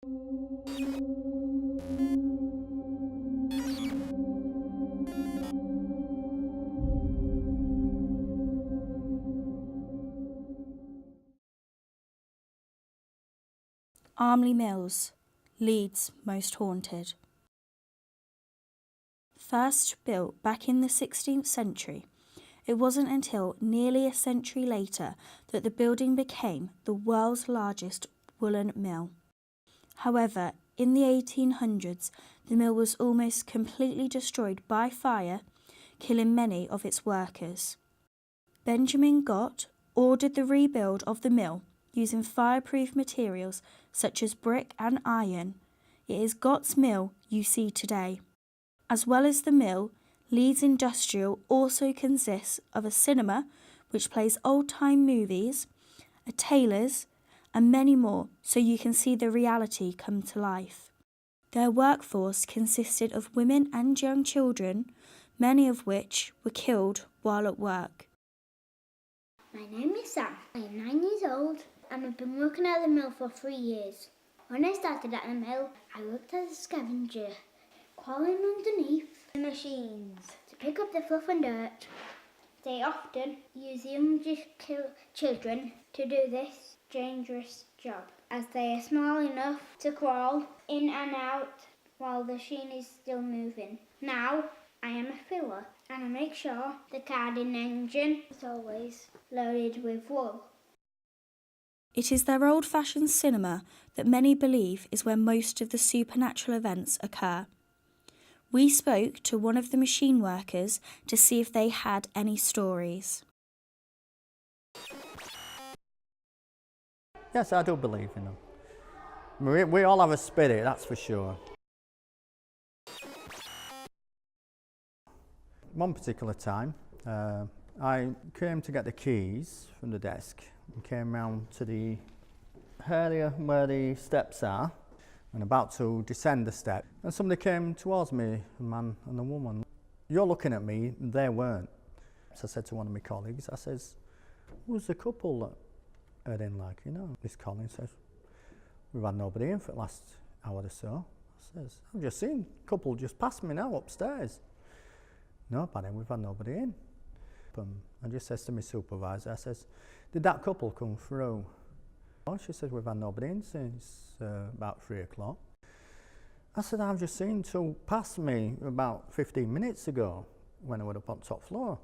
Armley Mills, Leeds most haunted. First built back in the 16th century, it wasn't until nearly a century later that the building became the world's largest woolen mill. However, in the 1800s, the mill was almost completely destroyed by fire, killing many of its workers. Benjamin Gott ordered the rebuild of the mill using fireproof materials such as brick and iron. It is Gott's mill you see today. As well as the mill, Leeds Industrial also consists of a cinema which plays old-time movies, a tailor's, and many more, so you can see the reality come to life. Their workforce consisted of women and young children, many of which were killed while at work. My name is Sam. I am 9 years old and I've been working at the mill for 3 years. When I started at the mill, I worked as a scavenger, crawling underneath the machines to pick up the fluff and dirt. They often use young children to do this dangerous job, as they are small enough to crawl in and out while the machine is still moving. Now, I am a filler and I make sure the carding engine is always loaded with wool. It is their old-fashioned cinema that many believe is where most of the supernatural events occur. We spoke to one of the machine workers to see if they had any stories. Yes, I do believe in them. We all have a spirit, that's for sure. One particular time, I came to get the keys from the desk and came round to the area where the steps are and about to descend the step, and somebody came towards me, a man and a woman. You're looking at me, they weren't. So I said to one of my colleagues, I says, who's the couple that are in, like, you know? This colleague says, we've had nobody in for the last hour or so. I says, I've just seen a couple just past me now upstairs. No, Barrie, we've had nobody in. I just says to my supervisor, I says, did that couple come through? Oh, she says, we've had nobody in since about 3 o'clock. I said, I've just seen two pass me about 15 minutes ago when I was up on top floor.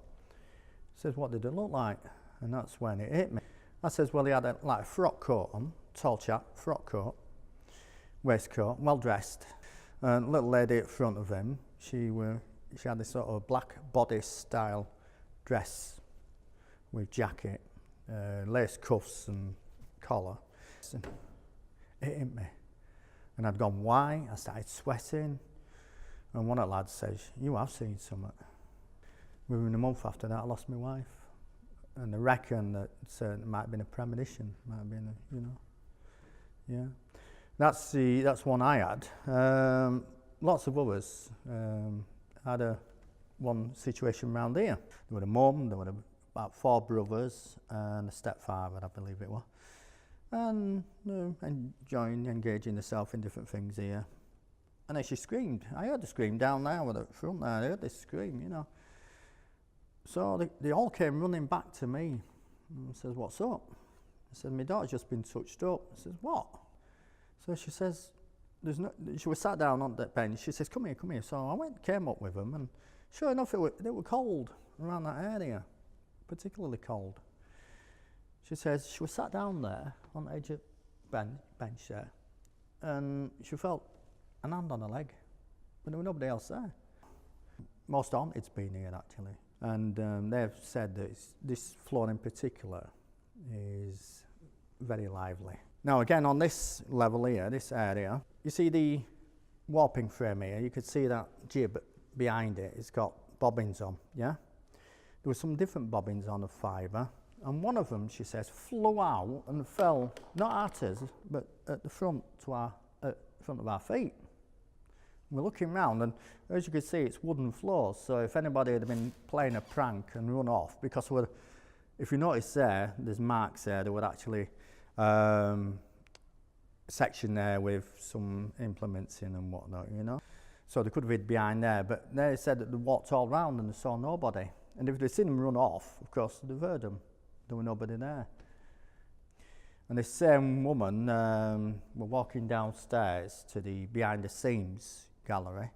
He says, what did it look like? And that's when it hit me. I says, well, he had a frock coat on, tall chap, frock coat, waistcoat, well dressed. And a little lady at front of him, she had this sort of black bodice style dress with jacket, lace cuffs and collar. It hit me. And I'd gone white, I started sweating. And one of the lads says, you have seen something. Within a month after that, I lost my wife. And I reckon that it might have been a premonition, might have been, you know, yeah. That's one I had. Lots of others. I had one situation round here. There was a mum, there were about 4 brothers and a stepfather, I believe it was. And engaging herself in different things here. And then she screamed. I heard the scream down there with the front there. I heard this scream, you know. So they all came running back to me and says, what's up? I said, my daughter's just been touched up. I says, what? So she says, she was sat down on that bench. She says, come here, come here. So I came up with them, and sure enough, they were cold around that area, particularly cold. She says she was sat down there on the edge of the bench there, and she felt an hand on her leg, but there was nobody else there. Most haunted's been here, actually. And they've said that this floor in particular is very lively. Now again, on this level here, this area, you see the warping frame here, you could see that jib behind it, it's got bobbins on, yeah? There were some different bobbins on of fibre, and one of them, she says, flew out and fell, not at us, but at the front of our feet. We're looking round, and as you can see, it's wooden floors, so if anybody had been playing a prank and run off, because if you notice there's marks there, they were actually section there with some implements in and whatnot, you know. So they could have hid behind there, but they said that they walked all round and they saw nobody. And if they'd seen them run off, of course, they'd have heard them. There were nobody there. And this same woman were walking downstairs to the behind the scenes gallery,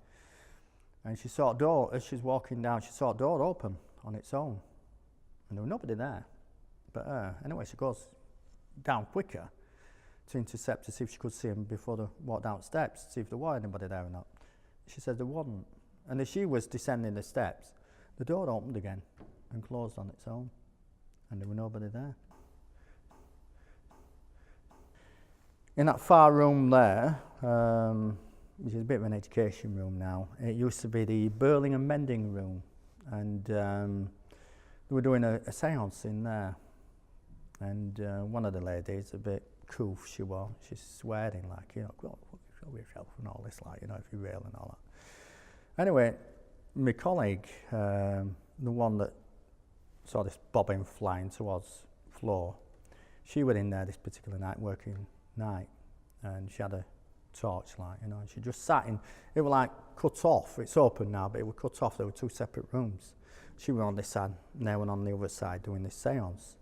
and she saw a door, as she was walking down, she saw a door open on its own, and there was nobody there but her. Anyway, she goes down quicker to intercept to see if she could see him before they walked down steps, to see if there was anybody there or not. She said there wasn't. And as she was descending the steps, the door opened again and closed on its own, and there was nobody there. In that far room there, which is a bit of an education room now, it used to be the burling and mending room, and they were doing a seance in there, and one of the ladies, a bit coof she was, she's swearing like, you know, God, show yourself and all this, like, you know, if you're real and all that. Anyway, my colleague, the one that saw this bobbing flying towards the floor, she was in there this particular night, working night, and she had a torchlight, you know, and she just sat in, it was like cut off, it's open now, but it was cut off, there were two separate rooms. She was on this side, and they were on the other side doing this seance.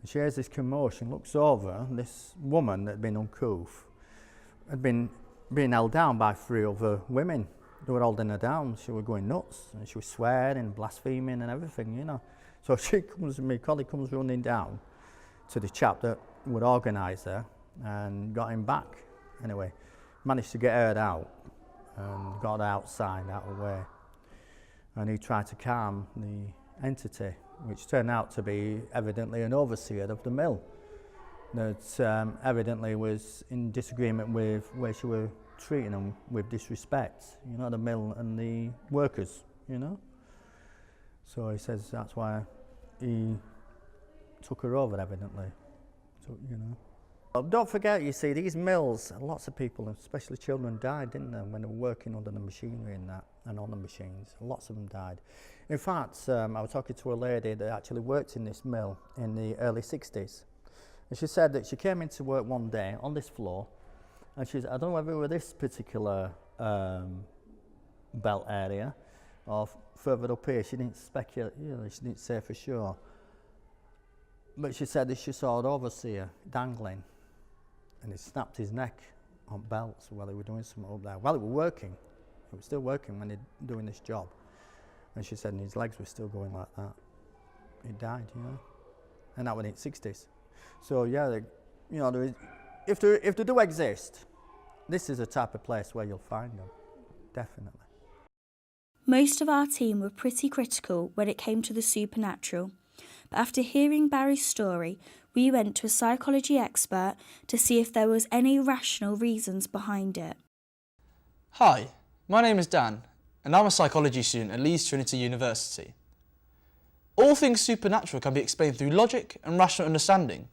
And she hears this commotion, looks over, and this woman that had been uncouth had been being held down by three other women. They were holding her down, she was going nuts, and she was swearing, blaspheming and everything, you know. So she comes, my colleague comes running down to the chap that would organise her, and got him back. Anyway, managed to get her out and got her outside, out of the way. And he tried to calm the entity, which turned out to be evidently an overseer of the mill that evidently was in disagreement with where she were treating them with disrespect, you know, the mill and the workers, you know. So he says that's why he took her over, evidently, so, you know. Don't forget, you see, these mills, lots of people, especially children, died, didn't they, when they were working under the machinery and that, and on the machines. Lots of them died. In fact, I was talking to a lady that actually worked in this mill in the early 60s. And she said that she came into work one day on this floor, and she said, I don't know whether it was this particular belt area or further up here. She didn't speculate, you know, she didn't say for sure. But she said that she saw an overseer dangling, and he snapped his neck on belts while they were doing something up there. While it was working, it was still working when they were doing this job. And she said his legs were still going like that. He died, you know. And that was in the 60s. So yeah, they, you know, if they do exist, this is a type of place where you'll find them, definitely. Most of our team were pretty critical when it came to the supernatural. But after hearing Barry's story, we went to a psychology expert to see if there was any rational reasons behind it. Hi, my name is Dan, and I'm a psychology student at Leeds Trinity University. All things supernatural can be explained through logic and rational understanding.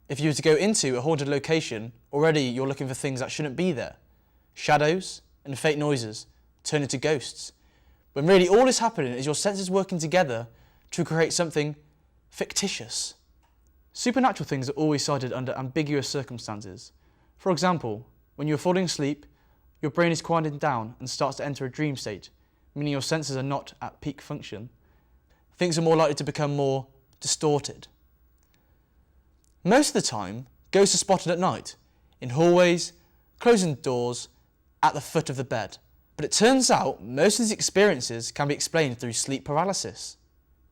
If you were to go into a haunted location, already you're looking for things that shouldn't be there. Shadows and fake noises turn into ghosts, when really all is happening is your senses working together to create something fictitious. Supernatural things are always cited under ambiguous circumstances. For example, when you're falling asleep, your brain is quieting down and starts to enter a dream state, meaning your senses are not at peak function. Things are more likely to become more distorted. Most of the time, ghosts are spotted at night, in hallways, closing doors, at the foot of the bed. But it turns out most of these experiences can be explained through sleep paralysis.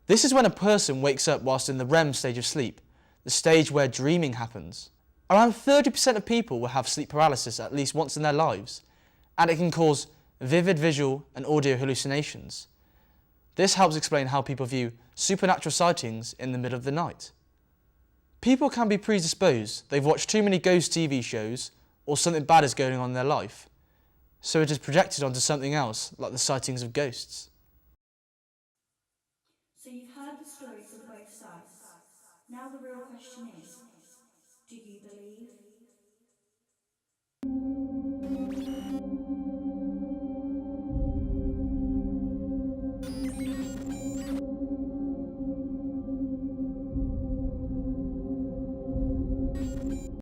This is when a person wakes up whilst in the REM stage of sleep, the stage where dreaming happens. Around 30% of people will have sleep paralysis at least once in their lives, and it can cause vivid visual and audio hallucinations. This helps explain how people view supernatural sightings in the middle of the night. People can be predisposed, they've watched too many ghost TV shows, or something bad is going on in their life, so it is projected onto something else, like the sightings of ghosts. So you've heard the stories of both sides. Now